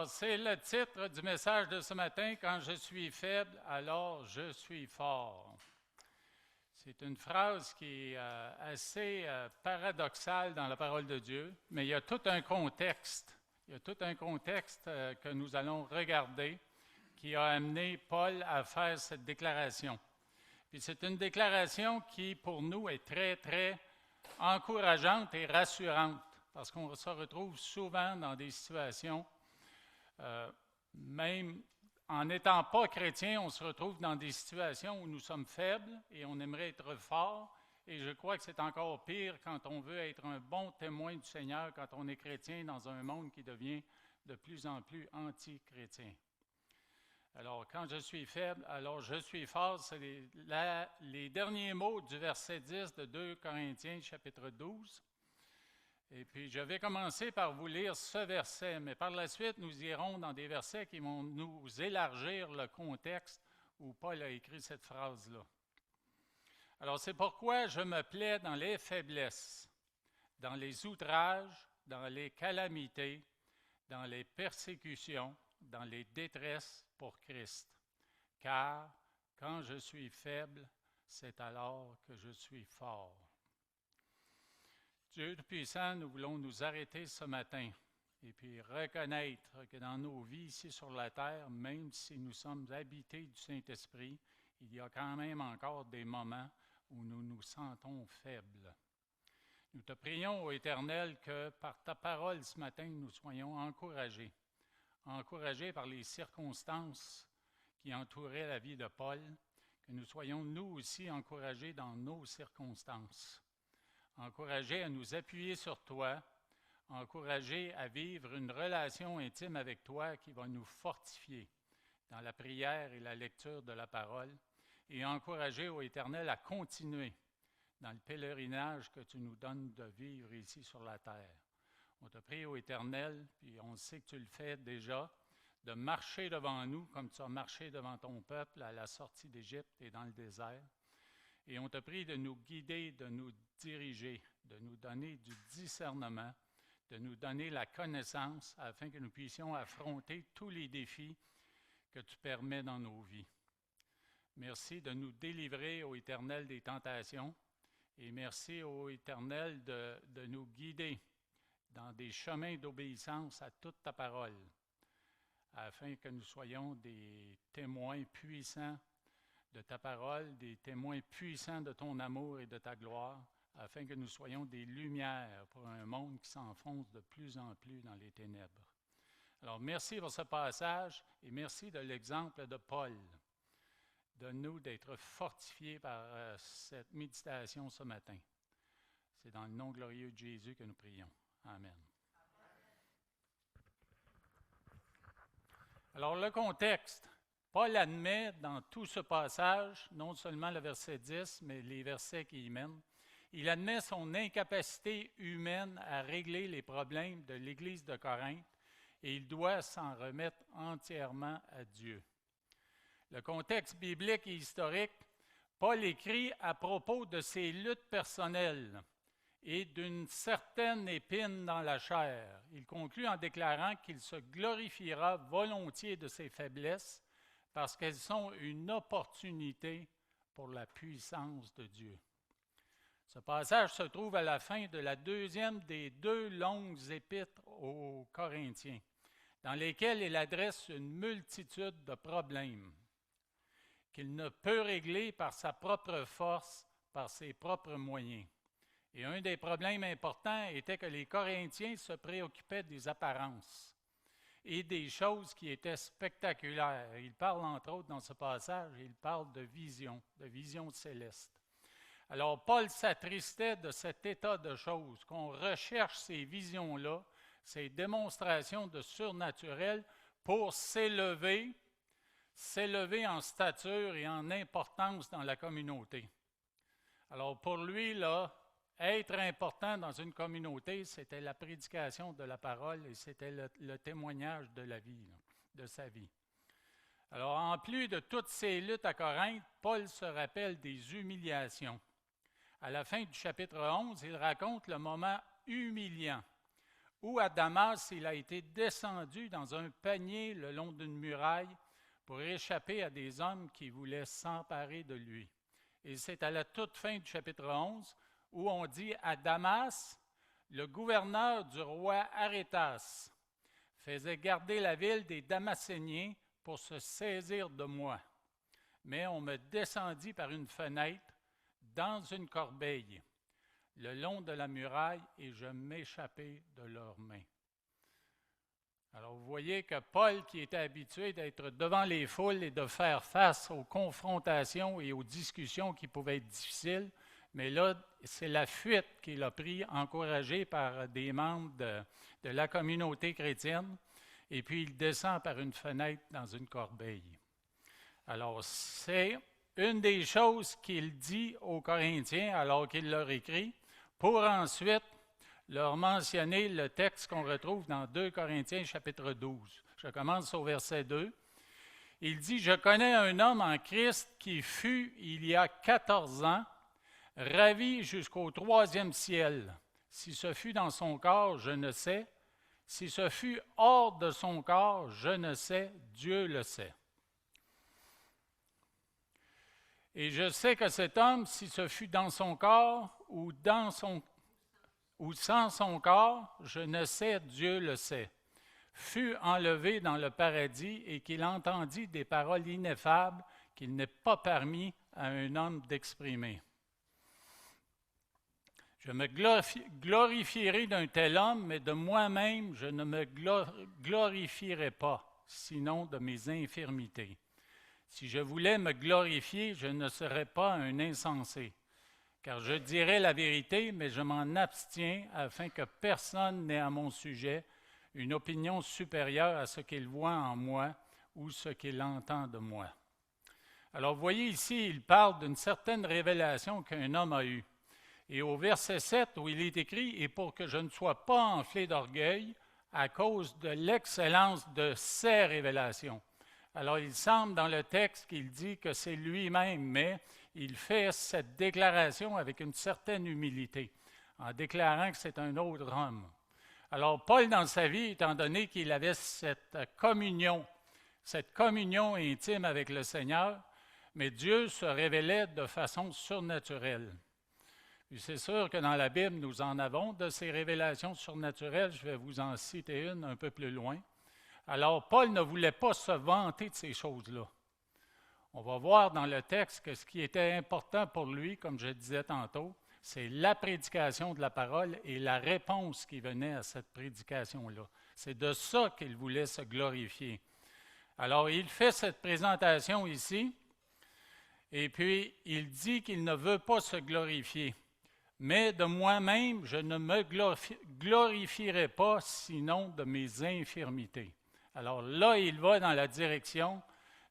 Alors, c'est le titre du message de ce matin, « Quand je suis faible, alors je suis fort ». C'est une phrase qui est assez paradoxale dans la parole de Dieu, mais il y a tout un contexte. Il y a tout un contexte que nous allons regarder qui a amené Paul à faire cette déclaration. Puis c'est une déclaration qui, pour nous, est très, très encourageante et rassurante, parce qu'on se retrouve souvent dans des situations, même en n'étant pas chrétien, on se retrouve dans des situations où nous sommes faibles et on aimerait être forts. Et je crois que c'est encore pire quand on veut être un bon témoin du Seigneur, quand on est chrétien dans un monde qui devient de plus en plus anti-chrétien. Alors, quand je suis faible, alors je suis fort, c'est les derniers mots du verset 10 de 2 Corinthiens, chapitre 12. Et puis, je vais commencer par vous lire ce verset, mais par la suite, nous irons dans des versets qui vont nous élargir le contexte où Paul a écrit cette phrase-là. Alors, c'est pourquoi je me plais dans les faiblesses, dans les outrages, dans les calamités, dans les persécutions, dans les détresses pour Christ. Car quand je suis faible, c'est alors que je suis fort. Dieu Tout-Puissant, nous voulons nous arrêter ce matin et puis reconnaître que dans nos vies ici sur la terre, même si nous sommes habités du Saint-Esprit, il y a quand même encore des moments où nous nous sentons faibles. Nous te prions, ô Éternel, que par ta parole ce matin, nous soyons encouragés par les circonstances qui entouraient la vie de Paul, que nous soyons nous aussi encouragés dans nos circonstances. Encouragés à nous appuyer sur toi, encouragés à vivre une relation intime avec toi qui va nous fortifier dans la prière et la lecture de la parole, et encouragés, ô Éternel, à continuer dans le pèlerinage que tu nous donnes de vivre ici sur la terre. On te prie, ô Éternel, puis on sait que tu le fais déjà, de marcher devant nous comme tu as marché devant ton peuple à la sortie d'Égypte et dans le désert. Et on te prie de nous guider, de nous diriger, de nous donner du discernement, de nous donner la connaissance afin que nous puissions affronter tous les défis que tu permets dans nos vies. Merci de nous délivrer, ô Éternel, des tentations et merci, ô Éternel, de nous guider dans des chemins d'obéissance à toute ta parole afin que nous soyons des témoins puissants de ta parole, des témoins puissants de ton amour et de ta gloire, afin que nous soyons des lumières pour un monde qui s'enfonce de plus en plus dans les ténèbres. Alors, merci pour ce passage et merci de l'exemple de Paul. Donne-nous d'être fortifiés par cette méditation ce matin. C'est dans le nom glorieux de Jésus que nous prions. Amen. Alors, le contexte. Paul admet dans tout ce passage, non seulement le verset 10, mais les versets qui y mènent, il admet son incapacité humaine à régler les problèmes de l'Église de Corinthe et il doit s'en remettre entièrement à Dieu. Le contexte biblique et historique, Paul écrit à propos de ses luttes personnelles et d'une certaine épine dans la chair. Il conclut en déclarant qu'il se glorifiera volontiers de ses faiblesses parce qu'elles sont une opportunité pour la puissance de Dieu. Ce passage se trouve à la fin de la deuxième des deux longues épîtres aux Corinthiens, dans lesquelles il adresse une multitude de problèmes qu'il ne peut régler par sa propre force, par ses propres moyens. Et un des problèmes importants était que les Corinthiens se préoccupaient des apparences et des choses qui étaient spectaculaires. Il parle entre autres dans ce passage, il parle de vision céleste. Alors Paul s'attristait de cet état de choses, qu'on recherche ces visions-là, ces démonstrations de surnaturel pour s'élever en stature et en importance dans la communauté. Alors pour lui, là, être important dans une communauté, c'était la prédication de la parole et c'était le témoignage de la vie, de sa vie. Alors, en plus de toutes ces luttes à Corinthe, Paul se rappelle des humiliations. À la fin du chapitre 11, il raconte le moment humiliant Ou à Damas, il a été descendu dans un panier le long d'une muraille pour échapper à des hommes qui voulaient s'emparer de lui. Et c'est à la toute fin du chapitre 11 où on dit à Damas, le gouverneur du roi Arétas faisait garder la ville des Damascéniens pour se saisir de moi. Mais on me descendit par une fenêtre dans une corbeille, le long de la muraille, et je m'échappai de leurs mains. Alors vous voyez que Paul, qui était habitué d'être devant les foules et de faire face aux confrontations et aux discussions qui pouvaient être difficiles, mais là, c'est la fuite qu'il a pris, encouragé par des membres de la communauté chrétienne, et puis il descend par une fenêtre dans une corbeille. Alors, c'est une des choses qu'il dit aux Corinthiens alors qu'il leur écrit, pour ensuite leur mentionner le texte qu'on retrouve dans 2 Corinthiens chapitre 12. Je commence au verset 2. Il dit, « Je connais un homme en Christ qui fut, il y a 14 ans, ravi jusqu'au 3e ciel. Si ce fut dans son corps, je ne sais. Si ce fut hors de son corps, je ne sais. Dieu le sait. Et je sais que cet homme, si ce fut dans son corps ou sans son corps, je ne sais, Dieu le sait, fut enlevé dans le paradis et qu'il entendit des paroles ineffables qu'il n'est pas permis à un homme d'exprimer. Je me glorifierai d'un tel homme, mais de moi-même, je ne me glorifierai pas, sinon de mes infirmités. Si je voulais me glorifier, je ne serais pas un insensé, car je dirais la vérité, mais je m'en abstiens afin que personne n'ait à mon sujet une opinion supérieure à ce qu'il voit en moi ou ce qu'il entend de moi. » Alors, vous voyez ici, il parle d'une certaine révélation qu'un homme a eue. Et au verset 7, où il est écrit « Et pour que je ne sois pas enflé d'orgueil à cause de l'excellence de ces révélations. » Alors, il semble dans le texte qu'il dit que c'est lui-même, mais il fait cette déclaration avec une certaine humilité, en déclarant que c'est un autre homme. Alors, Paul, dans sa vie, étant donné qu'il avait cette communion intime avec le Seigneur, mais Dieu se révélait de façon surnaturelle. Puis c'est sûr que dans la Bible, nous en avons de ces révélations surnaturelles. Je vais vous en citer une un peu plus loin. Alors, Paul ne voulait pas se vanter de ces choses-là. On va voir dans le texte que ce qui était important pour lui, comme je disais tantôt, c'est la prédication de la parole et la réponse qui venait à cette prédication-là. C'est de ça qu'il voulait se glorifier. Alors, il fait cette présentation ici, et puis il dit qu'il ne veut pas se glorifier. Mais de moi-même, je ne me glorifierai pas, sinon de mes infirmités. Alors là, il va dans la direction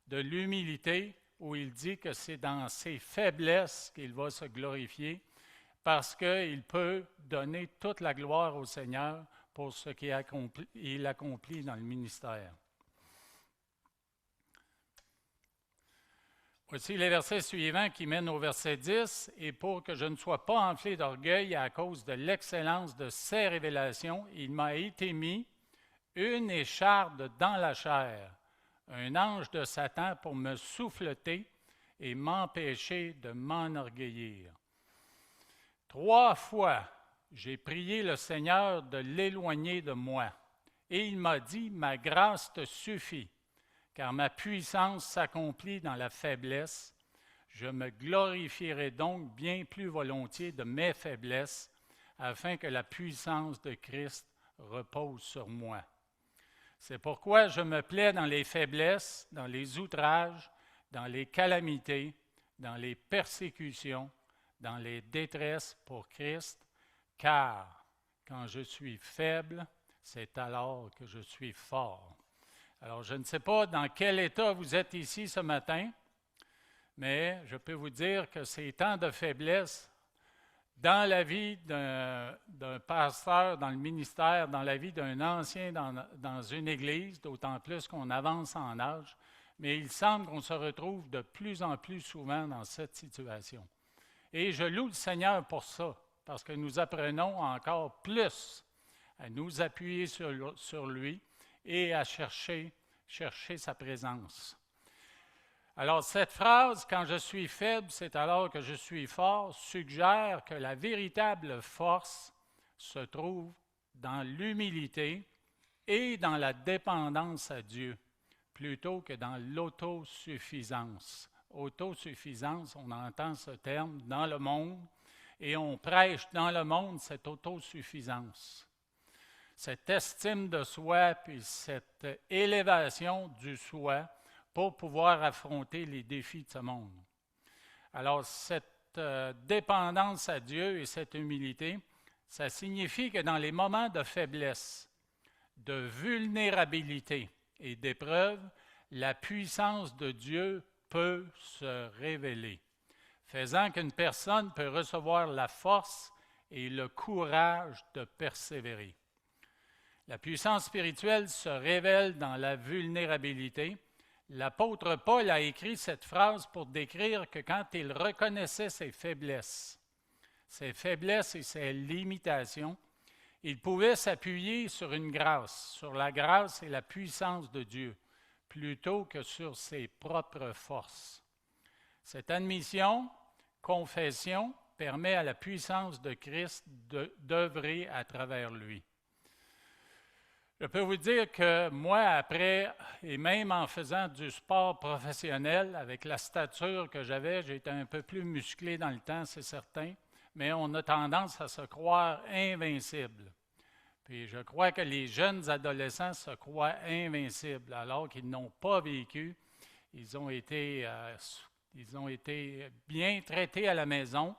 de l'humilité, où il dit que c'est dans ses faiblesses qu'il va se glorifier, parce qu'il peut donner toute la gloire au Seigneur pour ce qu'il accomplit dans le ministère. Voici les versets suivants qui mènent au verset 10. « Et pour que je ne sois pas enflé d'orgueil à cause de l'excellence de ces révélations, il m'a été mis une écharde dans la chair, un ange de Satan pour me souffleter et m'empêcher de m'enorgueillir. 3 fois, j'ai prié le Seigneur de l'éloigner de moi, et il m'a dit, « Ma grâce te suffit, car ma puissance s'accomplit dans la faiblesse. Je me glorifierai donc bien plus volontiers de mes faiblesses, afin que la puissance de Christ repose sur moi. C'est pourquoi je me plais dans les faiblesses, dans les outrages, dans les calamités, dans les persécutions, dans les détresses pour Christ, car quand je suis faible, c'est alors que je suis fort. » Alors, je ne sais pas dans quel état vous êtes ici ce matin, mais je peux vous dire que ces temps de faiblesse, dans la vie d'un pasteur, dans le ministère, dans la vie d'un ancien dans une église, d'autant plus qu'on avance en âge, mais il semble qu'on se retrouve de plus en plus souvent dans cette situation. Et je loue le Seigneur pour ça, parce que nous apprenons encore plus à nous appuyer sur lui et à chercher sa présence. Alors, cette phrase, « Quand je suis faible, c'est alors que je suis fort », suggère que la véritable force se trouve dans l'humilité et dans la dépendance à Dieu, plutôt que dans l'autosuffisance. Autosuffisance, on entend ce terme dans le monde, et on prêche dans le monde cette autosuffisance. Cette estime de soi, puis cette élévation du soi pour pouvoir affronter les défis de ce monde. Alors, cette dépendance à Dieu et cette humilité, ça signifie que dans les moments de faiblesse, de vulnérabilité et d'épreuve, la puissance de Dieu peut se révéler, faisant qu'une personne peut recevoir la force et le courage de persévérer. La puissance spirituelle se révèle dans la vulnérabilité. L'apôtre Paul a écrit cette phrase pour décrire que quand il reconnaissait ses faiblesses et ses limitations, il pouvait s'appuyer sur une grâce, sur la grâce et la puissance de Dieu, plutôt que sur ses propres forces. Cette admission, confession, permet à la puissance de Christ d'œuvrer à travers lui. Je peux vous dire que moi, après, et même en faisant du sport professionnel, avec la stature que j'avais, j'étais un peu plus musclé dans le temps, c'est certain, mais on a tendance à se croire invincible. Puis je crois que les jeunes adolescents se croient invincibles, alors qu'ils n'ont pas vécu. Ils ont été bien traités à la maison,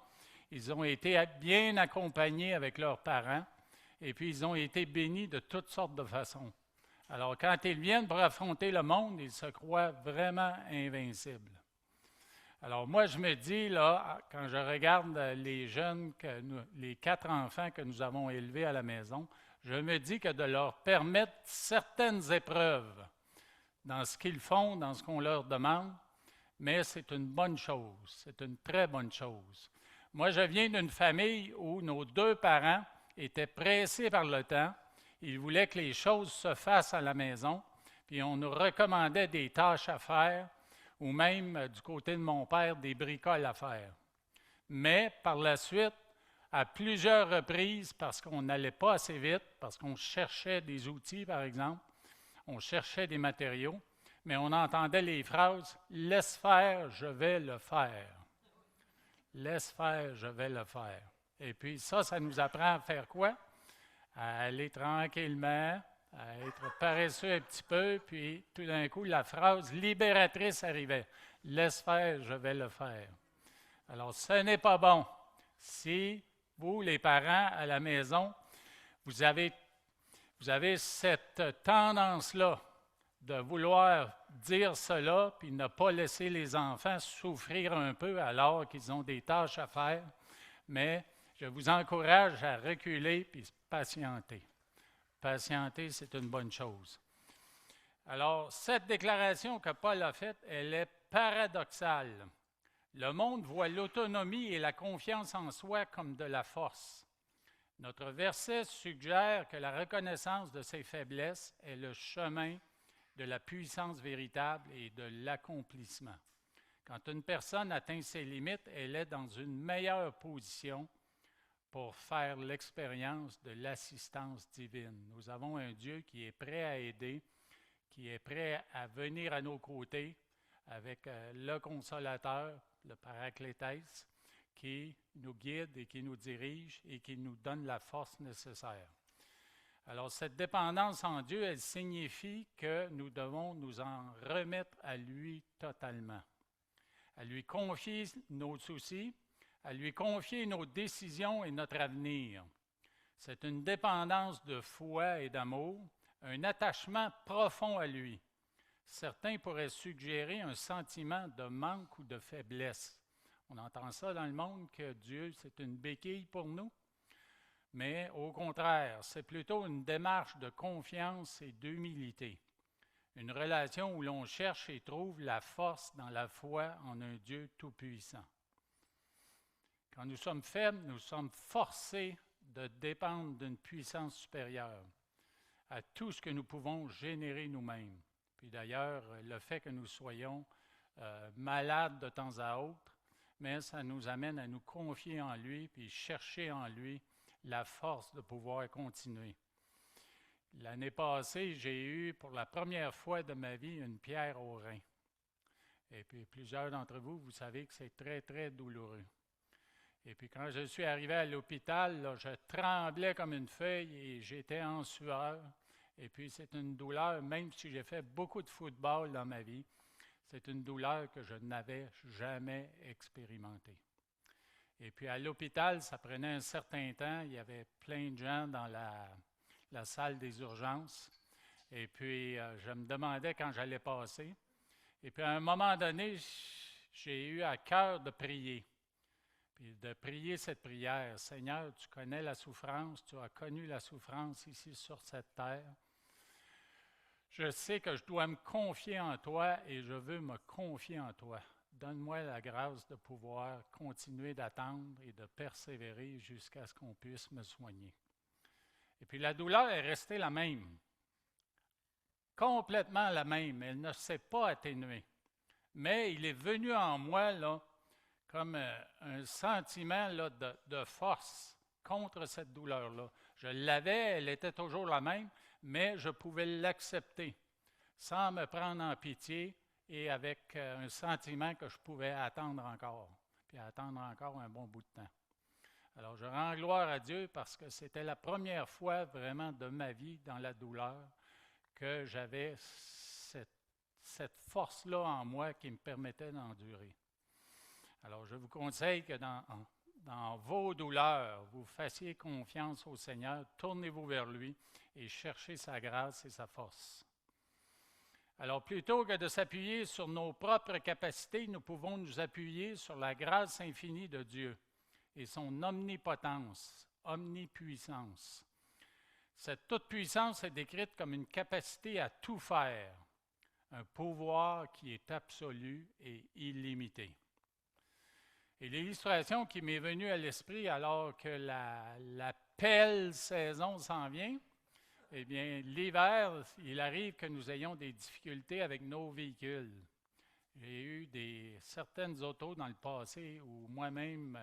ils ont été bien accompagnés avec leurs parents, et puis ils ont été bénis de toutes sortes de façons. Alors quand ils viennent pour affronter le monde, ils se croient vraiment invincibles. Alors moi, je me dis, là, quand je regarde les jeunes, les 4 enfants que nous avons élevés à la maison, je me dis que de leur permettre certaines épreuves dans ce qu'ils font, dans ce qu'on leur demande, mais c'est une bonne chose, c'est une très bonne chose. Moi, je viens d'une famille où nos 2 parents étaient pressés par le temps. Ils voulaient que les choses se fassent à la maison, puis on nous recommandait des tâches à faire, ou même, du côté de mon père, des bricoles à faire. Mais par la suite, à plusieurs reprises, parce qu'on n'allait pas assez vite, parce qu'on cherchait des outils, par exemple, on cherchait des matériaux, mais on entendait les phrases « Laisse faire, je vais le faire ». Laisse faire, je vais le faire. Et puis ça nous apprend à faire quoi? À aller tranquillement, à être paresseux un petit peu, puis tout d'un coup, la phrase libératrice arrivait. « Laisse faire, je vais le faire ». Alors, ce n'est pas bon. Si vous, les parents à la maison, vous avez cette tendance-là de vouloir dire cela, puis ne pas laisser les enfants souffrir un peu alors qu'ils ont des tâches à faire, mais je vous encourage à reculer puis patienter. Patienter, c'est une bonne chose. Alors, cette déclaration que Paul a faite, elle est paradoxale. Le monde voit l'autonomie et la confiance en soi comme de la force. Notre verset suggère que la reconnaissance de ses faiblesses est le chemin de la puissance véritable et de l'accomplissement. Quand une personne atteint ses limites, elle est dans une meilleure position pour faire l'expérience de l'assistance divine. Nous avons un Dieu qui est prêt à aider, qui est prêt à venir à nos côtés avec le Consolateur, le Paraclétès, qui nous guide et qui nous dirige et qui nous donne la force nécessaire. Alors, cette dépendance en Dieu, elle signifie que nous devons nous en remettre à lui totalement, à lui confier nos soucis, à lui confier nos décisions et notre avenir. C'est une dépendance de foi et d'amour, un attachement profond à lui. Certains pourraient suggérer un sentiment de manque ou de faiblesse. On entend ça dans le monde, que Dieu, c'est une béquille pour nous. Mais au contraire, c'est plutôt une démarche de confiance et d'humilité. Une relation où l'on cherche et trouve la force dans la foi en un Dieu tout-puissant. Quand nous sommes faibles, nous sommes forcés de dépendre d'une puissance supérieure à tout ce que nous pouvons générer nous-mêmes. Puis d'ailleurs, le fait que nous soyons malades de temps à autre, mais ça nous amène à nous confier en lui, puis chercher en lui la force de pouvoir continuer. L'année passée, j'ai eu pour la première fois de ma vie une pierre au rein. Et puis plusieurs d'entre vous, vous savez que c'est très, très douloureux. Et puis quand je suis arrivé à l'hôpital, là, je tremblais comme une feuille et j'étais en sueur. Et puis c'est une douleur, même si j'ai fait beaucoup de football dans ma vie, c'est une douleur que je n'avais jamais expérimentée. Et puis à l'hôpital, ça prenait un certain temps. Il y avait plein de gens dans la salle des urgences. Et puis je me demandais quand j'allais passer. Et puis à un moment donné, j'ai eu à cœur de prier. Puis de prier cette prière. Seigneur, tu connais la souffrance, tu as connu la souffrance ici sur cette terre. Je sais que je dois me confier en toi et je veux me confier en toi. Donne-moi la grâce de pouvoir continuer d'attendre et de persévérer jusqu'à ce qu'on puisse me soigner. Et puis la douleur est restée la même, complètement la même. Elle ne s'est pas atténuée. Mais il est venu en moi là, comme un sentiment là, de force contre cette douleur-là. Je l'avais, elle était toujours la même, mais je pouvais l'accepter sans me prendre en pitié et avec un sentiment que je pouvais attendre encore, puis attendre encore un bon bout de temps. Alors, je rends gloire à Dieu parce que c'était la première fois vraiment de ma vie dans la douleur que j'avais cette force-là en moi qui me permettait d'endurer. Alors, je vous conseille que dans vos douleurs, vous fassiez confiance au Seigneur, tournez-vous vers lui et cherchez sa grâce et sa force. Alors, plutôt que de s'appuyer sur nos propres capacités, nous pouvons nous appuyer sur la grâce infinie de Dieu et son omnipotence, omnipuissance. Cette toute-puissance est décrite comme une capacité à tout faire, un pouvoir qui est absolu et illimité. Et l'illustration qui m'est venue à l'esprit alors que la belle saison s'en vient, eh bien, l'hiver, il arrive que nous ayons des difficultés avec nos véhicules. J'ai eu certaines autos dans le passé où moi-même,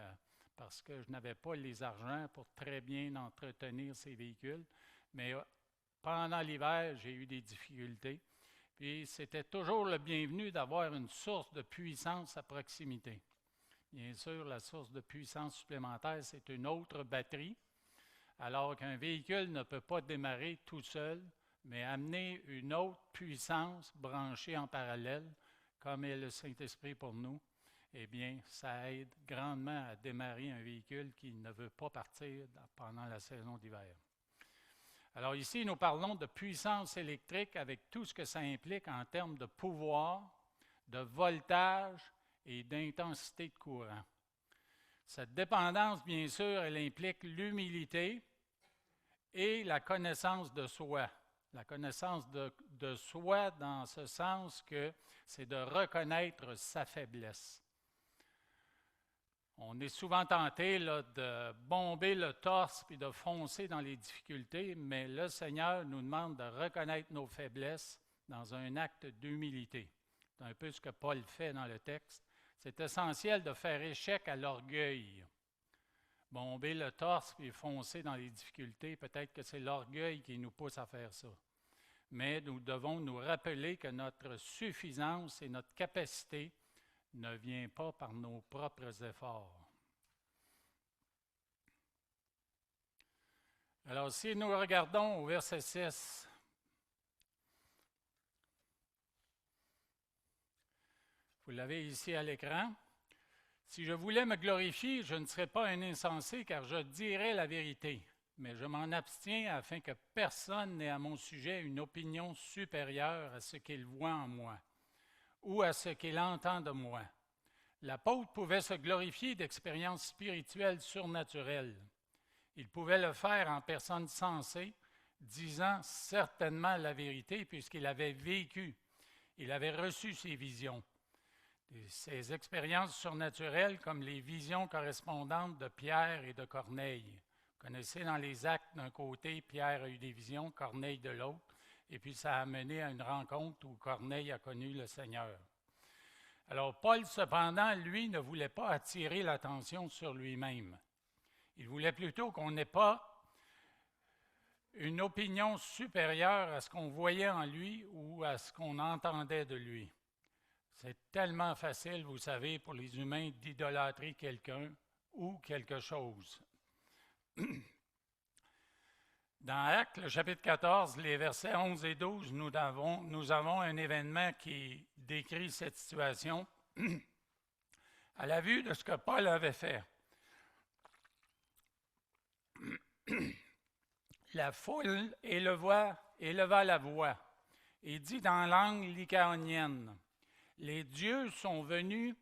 parce que je n'avais pas les argents pour très bien entretenir ces véhicules, mais pendant l'hiver, j'ai eu des difficultés. Puis c'était toujours le bienvenu d'avoir une source de puissance à proximité. Bien sûr, la source de puissance supplémentaire, c'est une autre batterie, alors qu'un véhicule ne peut pas démarrer tout seul, mais amener une autre puissance branchée en parallèle, comme est le Saint-Esprit pour nous, eh bien, ça aide grandement à démarrer un véhicule qui ne veut pas partir pendant la saison d'hiver. Alors ici, nous parlons de puissance électrique avec tout ce que ça implique en termes de pouvoir, de voltage et d'intensité de courant. Cette dépendance, bien sûr, elle implique l'humilité et la connaissance de soi. La connaissance de soi dans ce sens que c'est de reconnaître sa faiblesse. On est souvent tenté là, de bomber le torse puis de foncer dans les difficultés, mais le Seigneur nous demande de reconnaître nos faiblesses dans un acte d'humilité. C'est un peu ce que Paul fait dans le texte. C'est essentiel de faire échec à l'orgueil. Bomber le torse puis foncer dans les difficultés, peut-être que c'est l'orgueil qui nous pousse à faire ça. Mais nous devons nous rappeler que notre suffisance et notre capacité ne vient pas par nos propres efforts. Alors, si nous regardons au verset 6, vous l'avez ici à l'écran. Si je voulais me glorifier, je ne serais pas un insensé, car je dirais la vérité. Mais je m'en abstiens afin que personne n'ait à mon sujet une opinion supérieure à ce qu'il voit en moi ou à ce qu'il entend de moi. L'apôtre pouvait se glorifier d'expériences spirituelles surnaturelles. Il pouvait le faire en personne sensée, disant certainement la vérité puisqu'il avait vécu, il avait reçu ses visions. Ces expériences surnaturelles comme les visions correspondantes de Pierre et de Corneille, Connaissez dans les Actes d'un côté, Pierre a eu des visions, Corneille de l'autre, et puis ça a mené à une rencontre où Corneille a connu le Seigneur. Alors Paul, cependant, lui, ne voulait pas attirer l'attention sur lui-même. Il voulait plutôt qu'on n'ait pas une opinion supérieure à ce qu'on voyait en lui ou à ce qu'on entendait de lui. C'est tellement facile, vous savez, pour les humains d'idolâtrer quelqu'un ou quelque chose. Dans Actes, le chapitre 14, les versets 11 et 12, nous avons un événement qui décrit cette situation à la vue de ce que Paul avait fait. La foule éleva la voix et dit dans langue lycaonienne, « Les dieux sont venus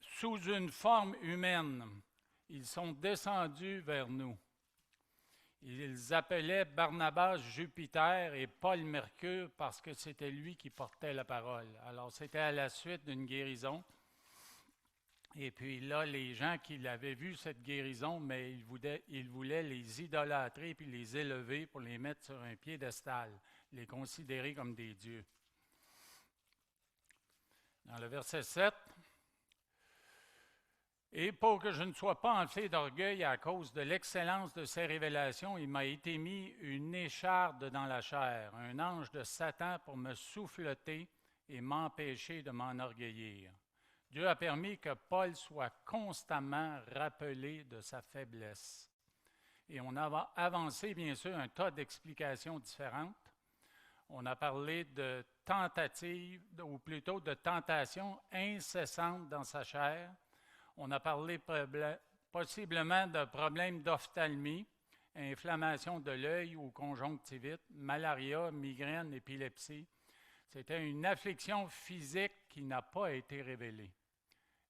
sous une forme humaine. Ils sont descendus vers nous. » Ils appelaient Barnabas Jupiter et Paul Mercure parce que c'était lui qui portait la parole. Alors, c'était à la suite d'une guérison. Et puis là, les gens qui l'avaient vu, cette guérison, mais ils voulaient les idolâtrer puis les élever pour les mettre sur un piédestal, les considérer comme des dieux. Dans le verset 7, « Et pour que je ne sois pas enflé d'orgueil à cause de l'excellence de ces révélations, il m'a été mis une écharde dans la chair, un ange de Satan pour me souffleter et m'empêcher de m'enorgueillir. Dieu a permis que Paul soit constamment rappelé de sa faiblesse. » Et on a avancé, bien sûr, un tas d'explications différentes. On a parlé de tentatives, ou plutôt de tentations incessantes dans sa chair. On a parlé possiblement de problèmes d'ophtalmie, inflammation de l'œil ou conjonctivite, malaria, migraine, épilepsie. C'était une affliction physique qui n'a pas été révélée.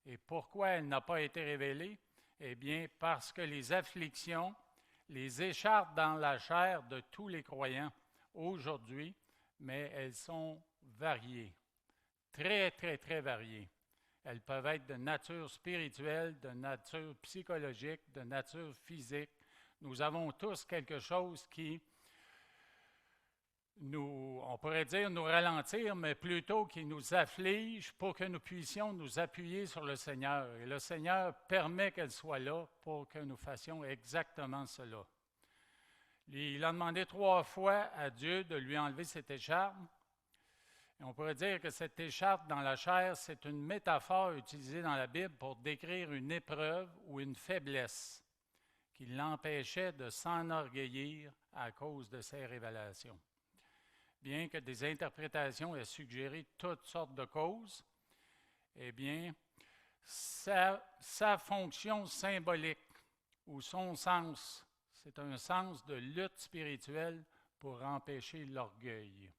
Et pourquoi elle n'a pas été révélée? Eh bien, parce que les afflictions, les écharpent dans la chair de tous les croyants aujourd'hui, mais elles sont variées, très, très, très variées. Elles peuvent être de nature spirituelle, de nature psychologique, de nature physique. Nous avons tous quelque chose qui on pourrait dire nous ralentir, mais plutôt qui nous afflige pour que nous puissions nous appuyer sur le Seigneur. Et le Seigneur permet qu'elle soit là pour que nous fassions exactement cela. Il a demandé 3 fois à Dieu de lui enlever cette écharpe. Et on pourrait dire que cette écharpe dans la chair, c'est une métaphore utilisée dans la Bible pour décrire une épreuve ou une faiblesse qui l'empêchait de s'enorgueillir à cause de ses révélations. Bien que des interprétations aient suggéré toutes sortes de causes, eh bien, sa fonction symbolique ou son sens, c'est un sens de lutte spirituelle pour empêcher l'orgueil.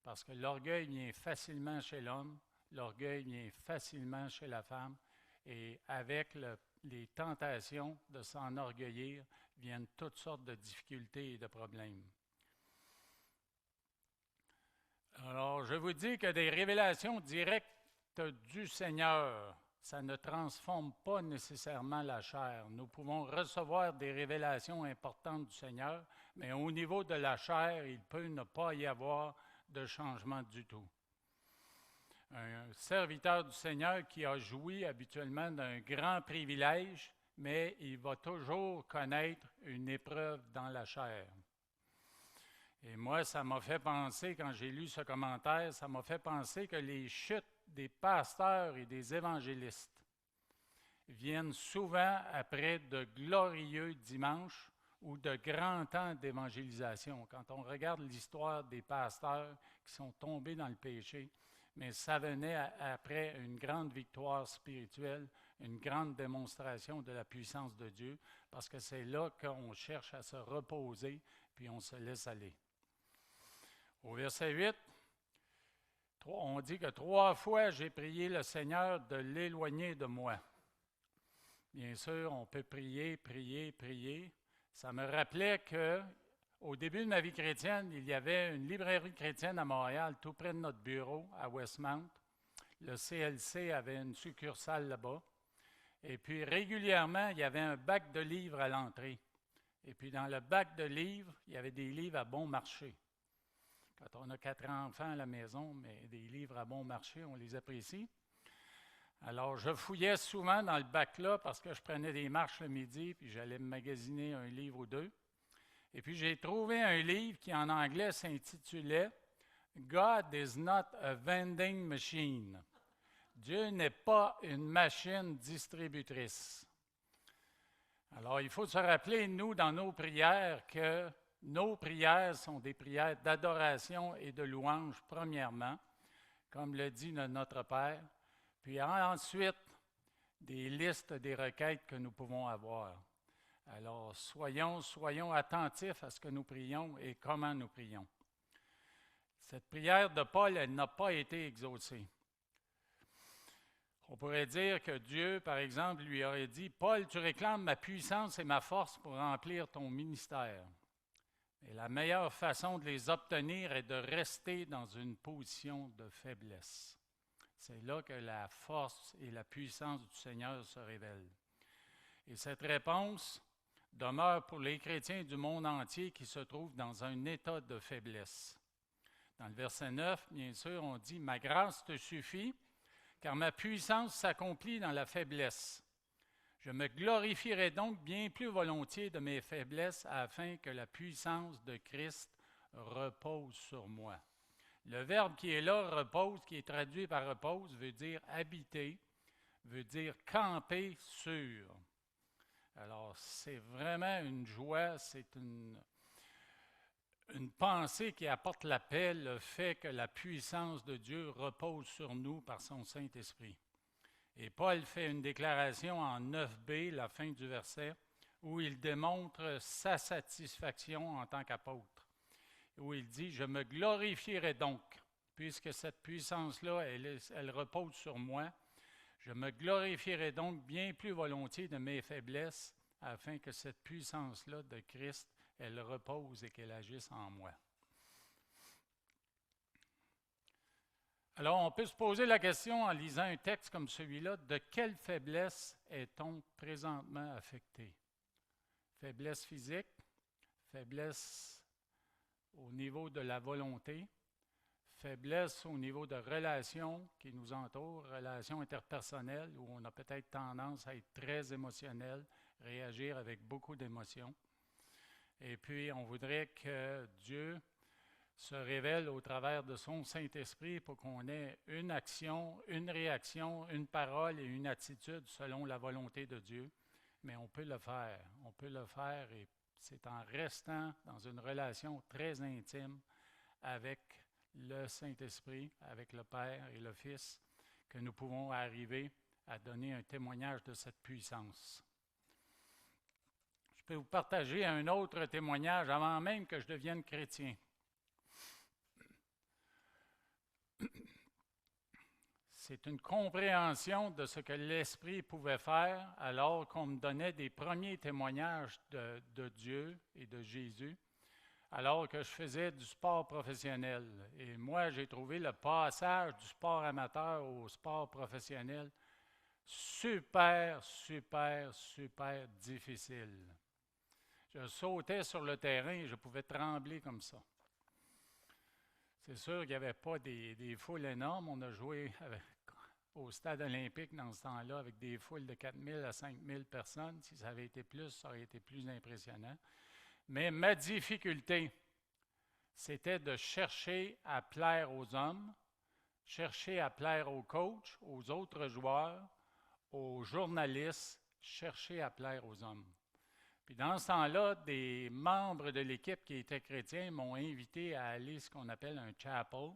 Parce que l'orgueil vient facilement chez l'homme, l'orgueil vient facilement chez la femme, et avec les tentations de s'enorgueillir viennent toutes sortes de difficultés et de problèmes. Alors, je vous dis que des révélations directes du Seigneur, ça ne transforme pas nécessairement la chair. Nous pouvons recevoir des révélations importantes du Seigneur, mais au niveau de la chair, il peut ne pas y avoir de changement du tout. Un serviteur du Seigneur qui a joui habituellement d'un grand privilège, mais il va toujours connaître une épreuve dans la chair. Et moi, ça m'a fait penser, quand j'ai lu ce commentaire, ça m'a fait penser que les chutes des pasteurs et des évangélistes viennent souvent après de glorieux dimanches ou de grands temps d'évangélisation. Quand on regarde l'histoire des pasteurs qui sont tombés dans le péché, mais ça venait après une grande victoire spirituelle, une grande démonstration de la puissance de Dieu, parce que c'est là qu'on cherche à se reposer, puis on se laisse aller. Au verset 8, on dit que 3 fois j'ai prié le Seigneur de l'éloigner de moi. Bien sûr, on peut prier, prier, prier. Ça me rappelait qu'au début de ma vie chrétienne, il y avait une librairie chrétienne à Montréal, tout près de notre bureau, à Westmount. Le CLC avait une succursale là-bas. Et puis régulièrement, il y avait un bac de livres à l'entrée. Et puis dans le bac de livres, il y avait des livres à bon marché. Quand on a 4 enfants à la maison, mais des livres à bon marché, on les apprécie. Alors, je fouillais souvent dans le bac-là parce que je prenais des marches le midi, puis j'allais me magasiner un livre ou deux. Et puis, j'ai trouvé un livre qui, en anglais, s'intitulait « God is not a vending machine ». Dieu n'est pas une machine distributrice. Alors, il faut se rappeler, nous, dans nos prières, que nos prières sont des prières d'adoration et de louange, premièrement, comme le dit notre Père, puis ensuite, des listes des requêtes que nous pouvons avoir. Alors, soyons attentifs à ce que nous prions et comment nous prions. Cette prière de Paul, elle n'a pas été exaucée. On pourrait dire que Dieu, par exemple, lui aurait dit, « Paul, tu réclames ma puissance et ma force pour remplir ton ministère. » Et la meilleure façon de les obtenir est de rester dans une position de faiblesse. C'est là que la force et la puissance du Seigneur se révèlent. Et cette réponse demeure pour les chrétiens du monde entier qui se trouvent dans un état de faiblesse. Dans le verset 9, bien sûr, on dit « Ma grâce te suffit, car ma puissance s'accomplit dans la faiblesse. Je me glorifierai donc bien plus volontiers de mes faiblesses afin que la puissance de Christ repose sur moi. » Le verbe qui est là, repose, qui est traduit par repose, veut dire habiter, veut dire camper sur. Alors, c'est vraiment une joie, c'est une pensée qui apporte la paix, le fait que la puissance de Dieu repose sur nous par son Saint-Esprit. Et Paul fait une déclaration en 9b, la fin du verset, où il démontre sa satisfaction en tant qu'apôtre. Où il dit « Je me glorifierai donc, puisque cette puissance-là, elle repose sur moi, je me glorifierai donc bien plus volontiers de mes faiblesses, afin que cette puissance-là de Christ, elle repose et qu'elle agisse en moi. » Alors, on peut se poser la question en lisant un texte comme celui-là, de quelle faiblesse est-on présentement affecté? Faiblesse physique, faiblesse au niveau de la volonté, faiblesse au niveau de relations qui nous entourent, relations interpersonnelles où on a peut-être tendance à être très émotionnel, réagir avec beaucoup d'émotions. Et puis, on voudrait que Dieu se révèle au travers de son Saint-Esprit pour qu'on ait une action, une réaction, une parole et une attitude selon la volonté de Dieu. Mais on peut le faire et c'est en restant dans une relation très intime avec le Saint-Esprit, avec le Père et le Fils, que nous pouvons arriver à donner un témoignage de cette puissance. Je peux vous partager un autre témoignage avant même que je devienne chrétien. C'est une compréhension de ce que l'Esprit pouvait faire alors qu'on me donnait des premiers témoignages de Dieu et de Jésus, alors que je faisais du sport professionnel. Et moi, j'ai trouvé le passage du sport amateur au sport professionnel super difficile. Je sautais sur le terrain et je pouvais trembler comme ça. C'est sûr qu'il n'y avait pas des foules énormes. On a joué au stade olympique dans ce temps-là avec des foules de 4 000 à 5 000 personnes. Si ça avait été plus, ça aurait été plus impressionnant. Mais ma difficulté, c'était de chercher à plaire aux hommes, chercher à plaire aux coachs, aux autres joueurs, aux journalistes, chercher à plaire aux hommes. Puis dans ce temps-là, des membres de l'équipe qui étaient chrétiens m'ont invité à aller à ce qu'on appelle un chapel.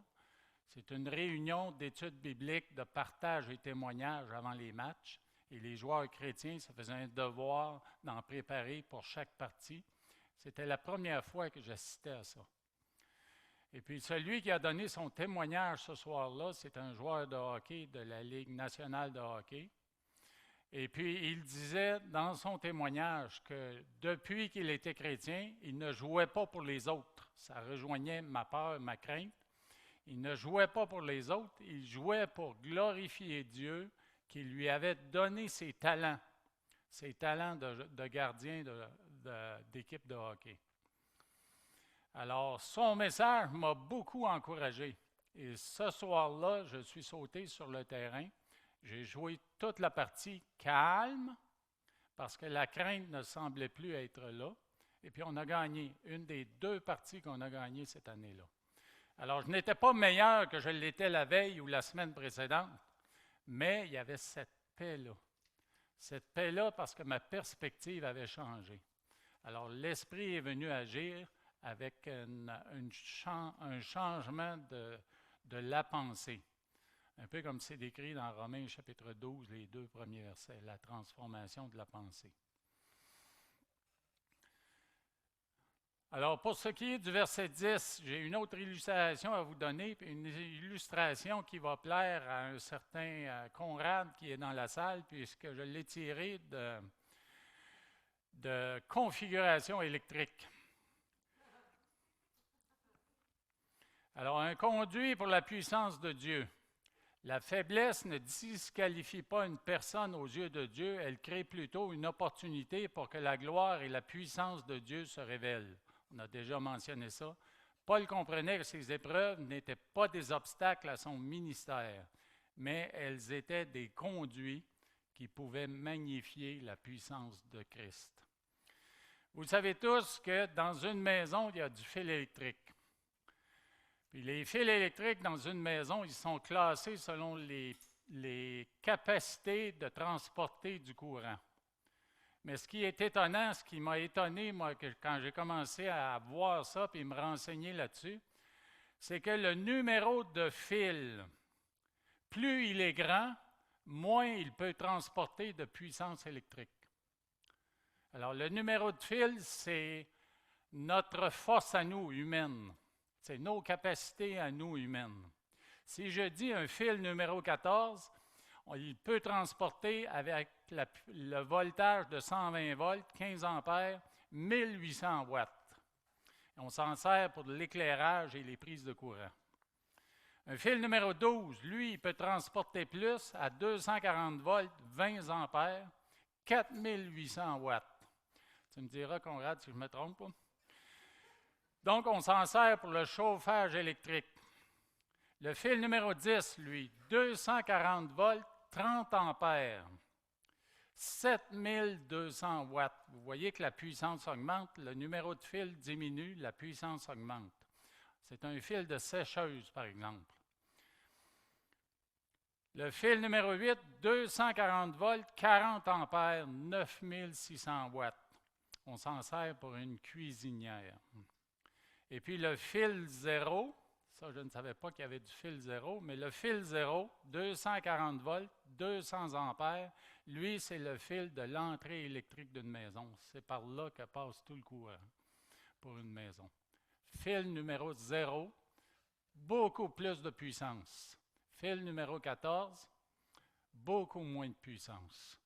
C'est une réunion d'études bibliques, de partage et témoignages avant les matchs. Et les joueurs chrétiens, ça faisait un devoir d'en préparer pour chaque partie. C'était la première fois que j'assistais à ça. Et puis celui qui a donné son témoignage ce soir-là, c'est un joueur de hockey de la Ligue nationale de hockey. Et puis, il disait dans son témoignage que depuis qu'il était chrétien, il ne jouait pas pour les autres. Ça rejoignait ma peur, ma crainte. Il ne jouait pas pour les autres, il jouait pour glorifier Dieu qui lui avait donné ses talents de gardien d'équipe de hockey. Alors, son message m'a beaucoup encouragé. Et ce soir-là, je suis sauté sur le terrain. J'ai joué toute la partie calme, parce que la crainte ne semblait plus être là. Et puis, on a gagné une des 2 parties qu'on a gagnées cette année-là. Alors, je n'étais pas meilleur que je l'étais la veille ou la semaine précédente, mais il y avait cette paix-là. Cette paix-là parce que ma perspective avait changé. Alors, l'Esprit est venu agir avec un changement de la pensée. Un peu comme c'est décrit dans Romains chapitre 12, les 2 premiers versets, la transformation de la pensée. Alors, pour ce qui est du verset 10, j'ai une autre illustration à vous donner, une illustration qui va plaire à un certain Conrad qui est dans la salle, puisque je l'ai tiré de configuration électrique. Alors, un conduit pour la puissance de Dieu. La faiblesse ne disqualifie pas une personne aux yeux de Dieu, elle crée plutôt une opportunité pour que la gloire et la puissance de Dieu se révèlent. On a déjà mentionné ça. Paul comprenait que ces épreuves n'étaient pas des obstacles à son ministère, mais elles étaient des conduits qui pouvaient magnifier la puissance de Christ. Vous savez tous que dans une maison, il y a du fil électrique. Puis les fils électriques dans une maison, ils sont classés selon les capacités de transporter du courant. Mais ce qui est étonnant, ce qui m'a étonné, moi, quand j'ai commencé à voir ça et me renseigner là-dessus, c'est que le numéro de fil, plus il est grand, moins il peut transporter de puissance électrique. Alors, le numéro de fil, c'est notre force à nous, humaine. C'est nos capacités à nous, humaines. Si je dis un fil numéro 14, il peut transporter avec le voltage de 120 volts, 15 ampères, 1800 watts. On s'en sert pour de l'éclairage et les prises de courant. Un fil numéro 12, lui, il peut transporter plus à 240 volts, 20 ampères, 4800 watts. Tu me diras, Conrad, si je me trompe pas. Donc, on s'en sert pour le chauffage électrique. Le fil numéro 10, lui, 240 volts, 30 ampères, 7200 watts. Vous voyez que la puissance augmente, le numéro de fil diminue, la puissance augmente. C'est un fil de sécheuse, par exemple. Le fil numéro 8, 240 volts, 40 ampères, 9600 watts. On s'en sert pour une cuisinière. Et puis le fil 0, ça je ne savais pas qu'il y avait du fil 0, mais le fil 0, 240 volts, 200 ampères, lui c'est le fil de l'entrée électrique d'une maison. C'est par là que passe tout le courant pour une maison. Fil numéro 0, beaucoup plus de puissance. Fil numéro 14, beaucoup moins de puissance.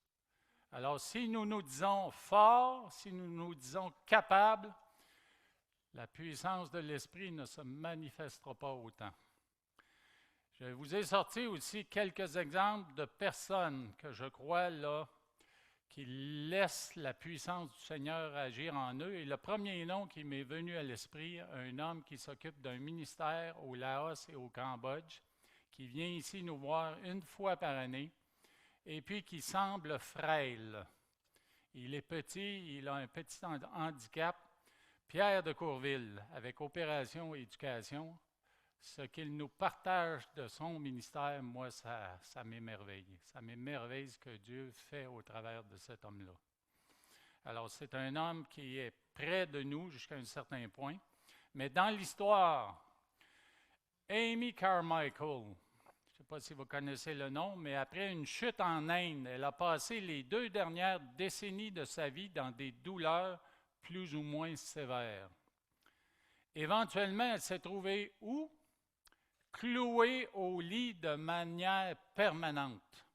Alors si nous nous disons forts, si nous nous disons capables, la puissance de l'Esprit ne se manifestera pas autant. Je vous ai sorti aussi quelques exemples de personnes que je crois là, qui laissent la puissance du Seigneur agir en eux. Et le premier nom qui m'est venu à l'esprit, un homme qui s'occupe d'un ministère au Laos et au Cambodge, qui vient ici nous voir une fois par année, et puis qui semble frêle. Il est petit, il a un petit handicap. Pierre de Courville, avec Opération Éducation, ce qu'il nous partage de son ministère, moi, ça m'émerveille. Ça m'émerveille ce que Dieu fait au travers de cet homme-là. Alors, c'est un homme qui est près de nous jusqu'à un certain point, mais dans l'histoire, Amy Carmichael, je ne sais pas si vous connaissez le nom, mais après une chute en Inde, elle a passé les 2 dernières décennies de sa vie dans des douleurs plus ou moins sévère. Éventuellement, elle s'est trouvée où? Clouée au lit de manière permanente.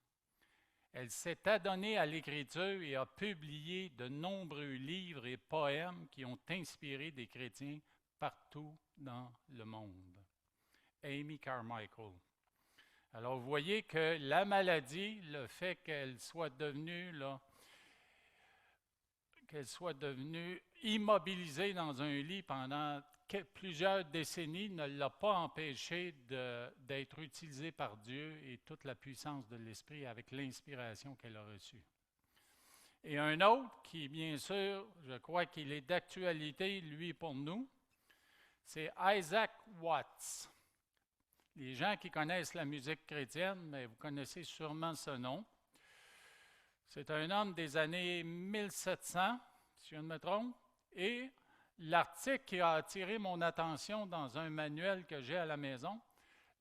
Elle s'est adonnée à l'écriture et a publié de nombreux livres et poèmes qui ont inspiré des chrétiens partout dans le monde. Amy Carmichael. Alors, vous voyez que la maladie, le fait qu'elle soit devenue, là, qu'elle soit devenue immobilisée dans un lit pendant plusieurs décennies ne l'a pas empêché d'être utilisée par Dieu et toute la puissance de l'Esprit avec l'inspiration qu'elle a reçue. Et un autre qui, bien sûr, je crois qu'il est d'actualité, lui, pour nous, c'est Isaac Watts. Les gens qui connaissent la musique chrétienne, mais vous connaissez sûrement ce nom. C'est un homme des années 1700, si je ne me trompe, et l'article qui a attiré mon attention dans un manuel que j'ai à la maison,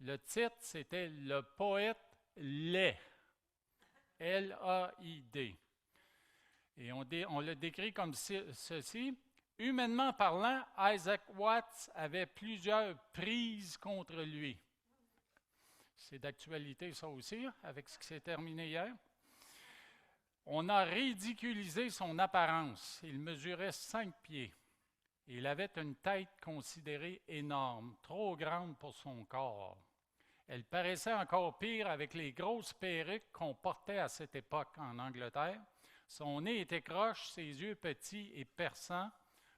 le titre, c'était « Le poète laid », L-A-I-D. Et on le décrit comme ceci. Humainement parlant, Isaac Watts avait plusieurs prises contre lui. C'est d'actualité ça aussi, avec ce qui s'est terminé hier. On a ridiculisé son apparence. Il mesurait 5 pieds. Il avait une tête considérée énorme, trop grande pour son corps. Elle paraissait encore pire avec les grosses perruques qu'on portait à cette époque en Angleterre. Son nez était croche, ses yeux petits et perçants.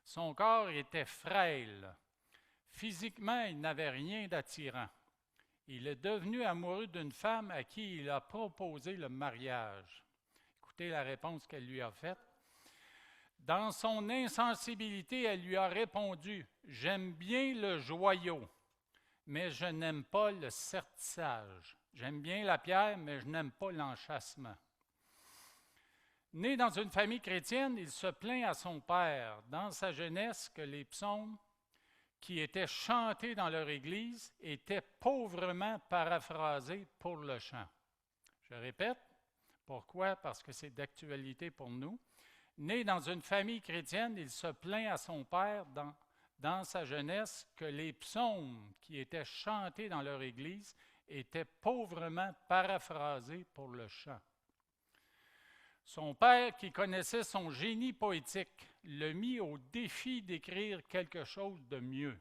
Son corps était frêle. Physiquement, il n'avait rien d'attirant. Il est devenu amoureux d'une femme à qui il a proposé le mariage. Écoutez la réponse qu'elle lui a faite. Dans son insensibilité, elle lui a répondu « J'aime bien le joyau, mais je n'aime pas le sertissage. J'aime bien la pierre, mais je n'aime pas l'enchâssement. » Né dans une famille chrétienne, il se plaint à son père, dans sa jeunesse, que les psaumes qui étaient chantés dans leur église étaient pauvrement paraphrasés pour le chant. Je répète, pourquoi? Parce que c'est d'actualité pour nous. Né dans une famille chrétienne, il se plaint à son père dans sa jeunesse que les psaumes qui étaient chantés dans leur église étaient pauvrement paraphrasés pour le chant. Son père, qui connaissait son génie poétique, le mit au défi d'écrire quelque chose de mieux.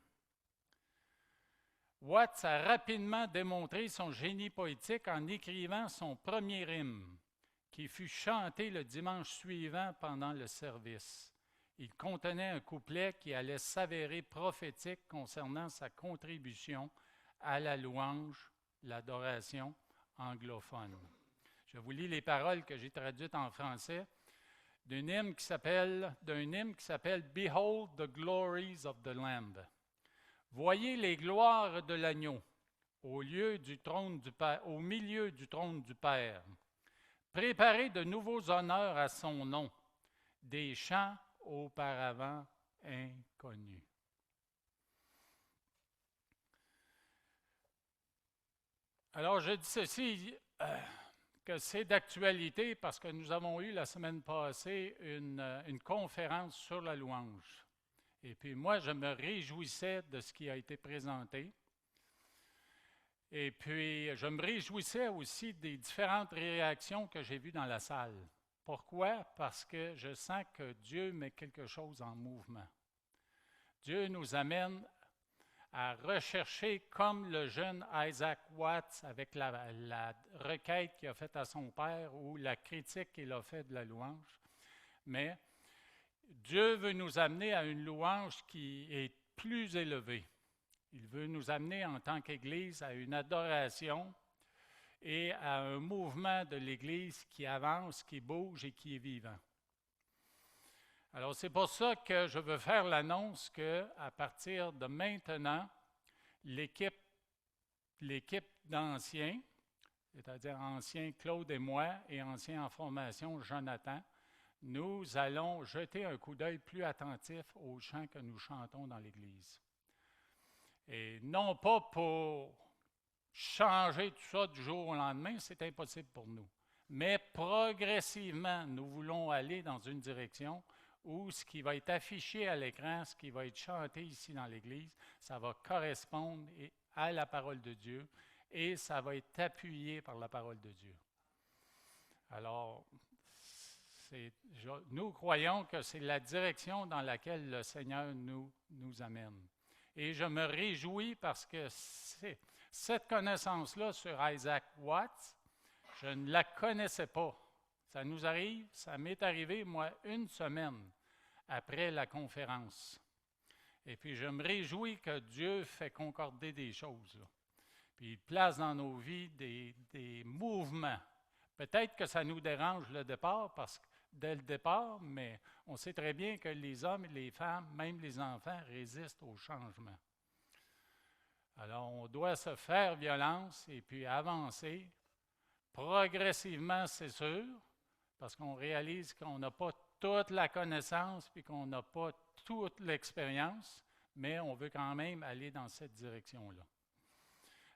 Watts a rapidement démontré son génie poétique en écrivant son premier hymne, qui fut chanté le dimanche suivant pendant le service. Il contenait un couplet qui allait s'avérer prophétique concernant sa contribution à la louange, l'adoration anglophone. Je vous lis les paroles que j'ai traduites en français d'un hymne qui s'appelle « Behold the glories of the Lamb ». Voyez les gloires de l'agneau au milieu du trône du Père. Préparez de nouveaux honneurs à son nom, des chants auparavant inconnus. Alors, je dis ceci, que c'est d'actualité parce que nous avons eu la semaine passée une conférence sur la louange. Et puis moi, je me réjouissais de ce qui a été présenté. Et puis, je me réjouissais aussi des différentes réactions que j'ai vues dans la salle. Pourquoi? Parce que je sens que Dieu met quelque chose en mouvement. Dieu nous amène à rechercher, comme le jeune Isaac Watts, avec la requête qu'il a faite à son père ou la critique qu'il a faite de la louange. Mais Dieu veut nous amener à une louange qui est plus élevée. Il veut nous amener en tant qu'Église à une adoration et à un mouvement de l'Église qui avance, qui bouge et qui est vivant. Alors, c'est pour ça que je veux faire l'annonce qu'à partir de maintenant, l'équipe d'anciens, c'est-à-dire anciens Claude et moi et anciens en formation Jonathan, nous allons jeter un coup d'œil plus attentif aux chants que nous chantons dans l'Église. Et non pas pour changer tout ça du jour au lendemain, c'est impossible pour nous. Mais progressivement, nous voulons aller dans une direction où ce qui va être affiché à l'écran, ce qui va être chanté ici dans l'Église, ça va correspondre à la parole de Dieu et ça va être appuyé par la parole de Dieu. Alors, nous croyons que c'est la direction dans laquelle le Seigneur nous amène. Et je me réjouis parce que Cette connaissance-là sur Isaac Watts, je ne la connaissais pas. Ça m'est arrivé, moi, une semaine après la conférence. Et puis, je me réjouis que Dieu fait concorder des choses, là. Puis, il place dans nos vies des mouvements. Peut-être que ça nous dérange dès le départ, mais on sait très bien que les hommes et les femmes, même les enfants, résistent au changement. Alors, on doit se faire violence et puis avancer progressivement, c'est sûr, parce qu'on réalise qu'on n'a pas toute la connaissance puis qu'on n'a pas toute l'expérience, mais on veut quand même aller dans cette direction-là.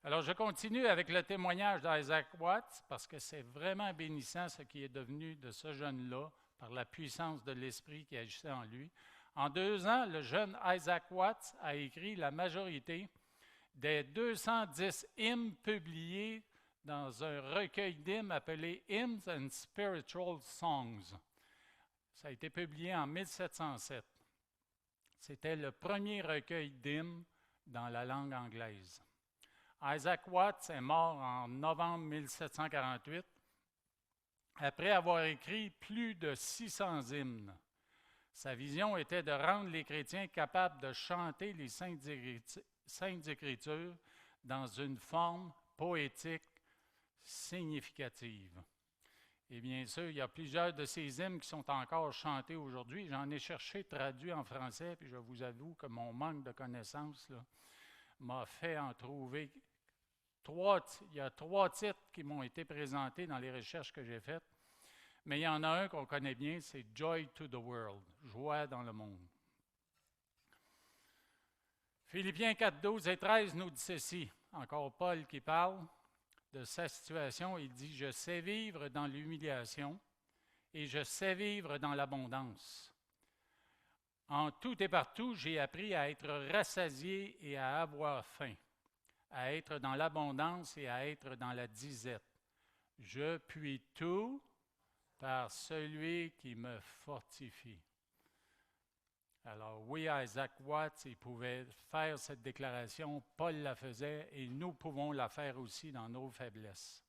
Alors, je continue avec le témoignage d'Isaac Watts parce que c'est vraiment bénissant ce qui est devenu de ce jeune-là par la puissance de l'esprit qui agissait en lui. En 2 ans, le jeune Isaac Watts a écrit la majorité des 210 hymnes publiés dans un recueil d'hymnes appelé Hymns and Spiritual Songs. Ça a été publié en 1707. C'était le premier recueil d'hymnes dans la langue anglaise. Isaac Watts est mort en novembre 1748 après avoir écrit plus de 600 hymnes. Sa vision était de rendre les chrétiens capables de chanter les Saintes Écritures dans une forme poétique significative. Et bien sûr, il y a plusieurs de ces hymnes qui sont encore chantés aujourd'hui. J'en ai cherché traduits en français, puis je vous avoue que mon manque de connaissances m'a fait en trouver il y a 3 titres qui m'ont été présentés dans les recherches que j'ai faites. Mais il y en a un qu'on connaît bien, c'est Joy to the World, joie dans le monde. Philippiens 4, 12 et 13 nous dit ceci, encore Paul qui parle de sa situation. Il dit « Je sais vivre dans l'humiliation et je sais vivre dans l'abondance. En tout et partout, j'ai appris à être rassasié et à avoir faim, à être dans l'abondance et à être dans la disette. Je puis tout par celui qui me fortifie. » Alors oui, Isaac Watts, il pouvait faire cette déclaration, Paul la faisait et nous pouvons la faire aussi dans nos faiblesses.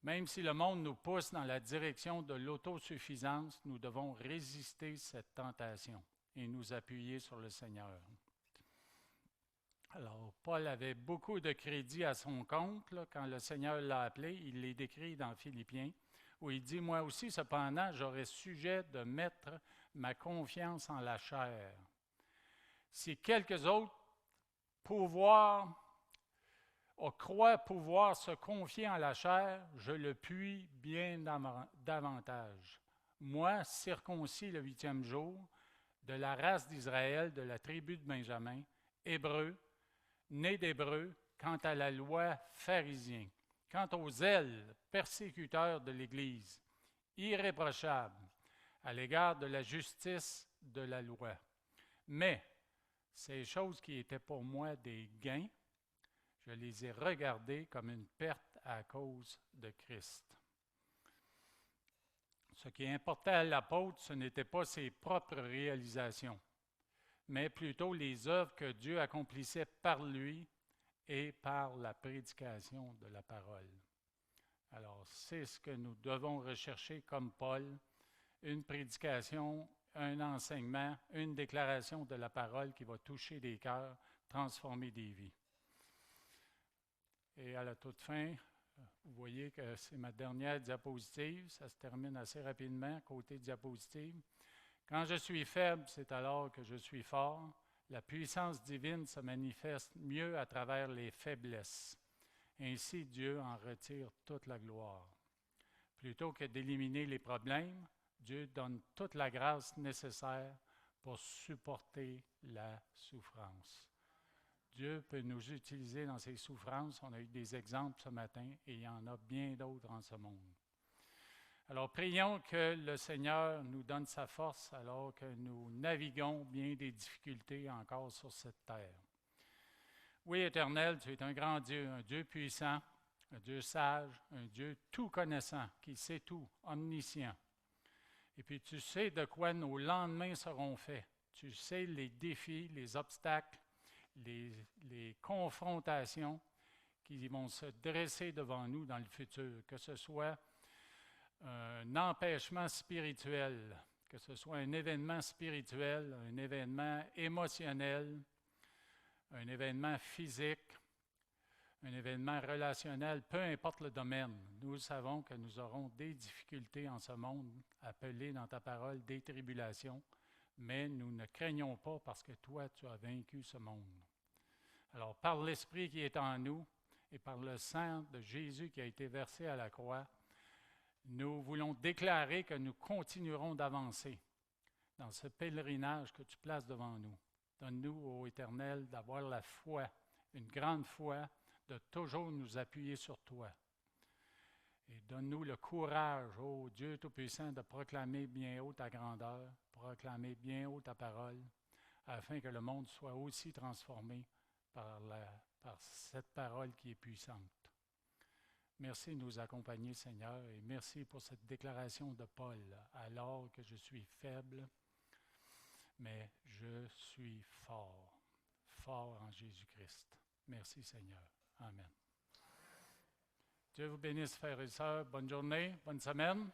Même si le monde nous pousse dans la direction de l'autosuffisance, nous devons résister cette tentation et nous appuyer sur le Seigneur. Alors, Paul avait beaucoup de crédit à son compte quand le Seigneur l'a appelé. Il les décrit dans Philippiens, où il dit « Moi aussi, cependant, j'aurais sujet de mettre ma confiance en la chair. Si quelques autres croient pouvoir se confier en la chair, je le puis bien davantage. Moi, circoncis le 8e jour, de la race d'Israël, de la tribu de Benjamin, hébreu, né d'Hébreux, quant à la loi, pharisien, quant aux zèles, persécuteurs de l'Église, irréprochable à l'égard de la justice de la loi. Mais ces choses qui étaient pour moi des gains, je les ai regardées comme une perte à cause de Christ. Ce qui importait à l'apôtre, ce n'était pas ses propres réalisations, mais plutôt les œuvres que Dieu accomplissait par lui et par la prédication de la parole. Alors, c'est ce que nous devons rechercher comme Paul, une prédication, un enseignement, une déclaration de la parole qui va toucher des cœurs, transformer des vies. Et à la toute fin, vous voyez que c'est ma dernière diapositive, ça se termine assez rapidement, côté diapositive. Quand je suis faible, c'est alors que je suis fort. La puissance divine se manifeste mieux à travers les faiblesses. Ainsi, Dieu en retire toute la gloire. Plutôt que d'éliminer les problèmes, Dieu donne toute la grâce nécessaire pour supporter la souffrance. Dieu peut nous utiliser dans ses souffrances. On a eu des exemples ce matin et il y en a bien d'autres en ce monde. Alors, prions que le Seigneur nous donne sa force alors que nous naviguons bien des difficultés encore sur cette terre. Oui, Éternel, tu es un grand Dieu, un Dieu puissant, un Dieu sage, un Dieu tout connaissant, qui sait tout, omniscient. Et puis tu sais de quoi nos lendemains seront faits. Tu sais les défis, les obstacles, les confrontations qui vont se dresser devant nous dans le futur, que ce soit un empêchement spirituel, que ce soit un événement spirituel, un événement émotionnel, un événement physique, un événement relationnel, peu importe le domaine. Nous savons que nous aurons des difficultés en ce monde, appelées dans ta parole des tribulations, mais nous ne craignons pas parce que toi, tu as vaincu ce monde. Alors, par l'Esprit qui est en nous et par le sang de Jésus qui a été versé à la croix, nous voulons déclarer que nous continuerons d'avancer dans ce pèlerinage que tu places devant nous. Donne-nous, ô Éternel, d'avoir la foi, une grande foi, de toujours nous appuyer sur toi. Et donne-nous le courage, ô Dieu Tout-Puissant, de proclamer bien haut ta grandeur, proclamer bien haut ta parole, afin que le monde soit aussi transformé par cette parole qui est puissante. Merci de nous accompagner, Seigneur, et merci pour cette déclaration de Paul. Alors que je suis faible, mais je suis fort, fort en Jésus-Christ. Merci, Seigneur. Amen. Dieu vous bénisse, frères et sœurs. Bonne journée, bonne semaine.